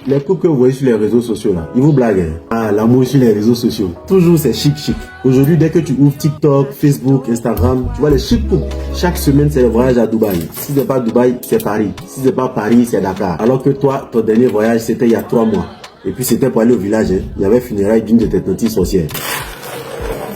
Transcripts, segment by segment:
Les couples que vous voyez sur les réseaux sociaux là, ils vous blaguent. Hein? Ah, l'amour sur les réseaux sociaux. Toujours c'est chic. Aujourd'hui, dès que tu ouvres TikTok, Facebook, Instagram, tu vois les chic couples. Chaque semaine, c'est le voyage à Dubaï. Si c'est pas Dubaï, c'est Paris. Si c'est pas Paris, c'est Dakar. Alors que toi, ton dernier voyage, c'était il y a 3 mois. Et puis c'était pour aller au village. Hein? Il y avait funérailles d'une de tes tantes sorcières.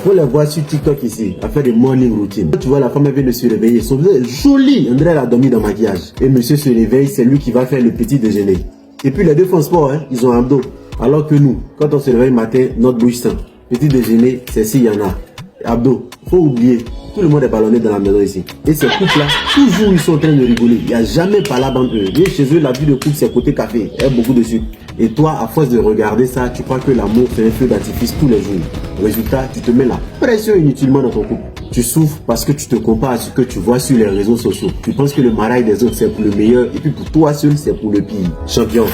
Vous les voir sur TikTok ici, à faire des morning routines. Tu vois, la femme elle vient de se réveiller. Son visage est joli. André elle a dormi dans le maquillage. Et monsieur se réveille, c'est lui qui va faire le petit déjeuner. Et puis les deux font sport, hein, ils ont un abdos. Alors que nous, quand on se réveille le matin, notre bouche sent. Petit déjeuner, c'est s'il y en a. Abdos, faut oublier. Tout le monde est ballonné dans la maison ici. Et ces couples-là, toujours ils sont en train de rigoler. Il n'y a jamais palabre entre eux. Et chez eux, la vie de couple, c'est côté café. Il y a beaucoup de sucre. Et toi, à force de regarder ça, tu crois que l'amour, c'est un feu d'artifice tous les jours. Résultat, tu te mets la pression inutilement dans ton couple. Tu souffres parce que tu te compares à ce que tu vois sur les réseaux sociaux. Tu penses que le mariage des autres, c'est pour le meilleur. Et puis pour toi seul, c'est pour le pire. Champion,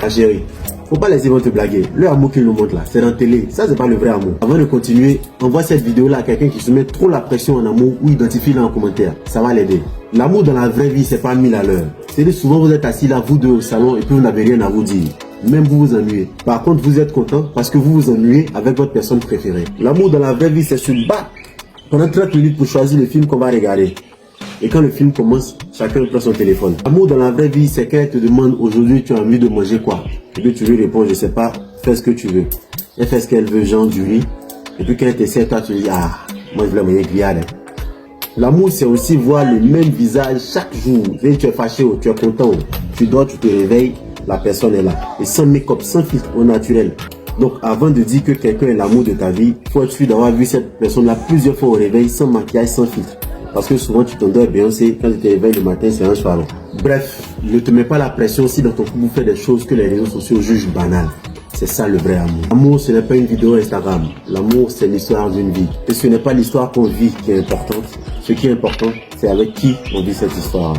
ma chérie. Faut pas laisser te blaguer. Le amour qu'ils nous montrent là, c'est dans la télé. Ça, c'est pas le vrai amour. Avant de continuer, envoie cette vidéo-là à quelqu'un qui se met trop la pression en amour ou identifie-la en commentaire. Ça va l'aider. L'amour dans la vraie vie, c'est pas 1000 à l'heure. C'est-à-dire souvent vous êtes assis là, vous deux au salon, et puis vous n'avez rien à vous dire. Même vous vous ennuyez. Par contre, vous êtes content parce que vous vous ennuyez avec votre personne préférée. L'amour dans la vraie vie, c'est se battre pendant 30 minutes pour choisir le film qu'on va regarder. Et quand le film commence, chacun prend son téléphone. L'amour dans la vraie vie, c'est qu'elle te demande aujourd'hui tu as envie de manger quoi. Et puis tu lui réponds je sais pas, fais ce que tu veux. Elle fait ce qu'elle veut, genre du riz. Et puis quand elle t'essaie, toi tu dis ah, moi je voulais manger grillade. L'amour c'est aussi voir le même visage chaque jour. Et tu es fâché ou tu es content. Tu dors, tu te réveilles, la personne est là. Et sans make-up, sans filtre, au naturel. Donc avant de dire que quelqu'un est l'amour de ta vie, il faut être sûr d'avoir vu cette personne-là plusieurs fois au réveil, sans maquillage, sans filtre. Parce que souvent tu t'endors Beyoncé, quand tu te réveilles le matin, c'est un soir. Bref, ne te mets pas la pression si dans ton couple vous faites des choses que les réseaux sociaux jugent banales. C'est ça le vrai amour. L'amour, ce n'est pas une vidéo Instagram. L'amour, c'est l'histoire d'une vie. Et ce n'est pas l'histoire qu'on vit qui est importante. Ce qui est important, c'est avec qui on vit cette histoire.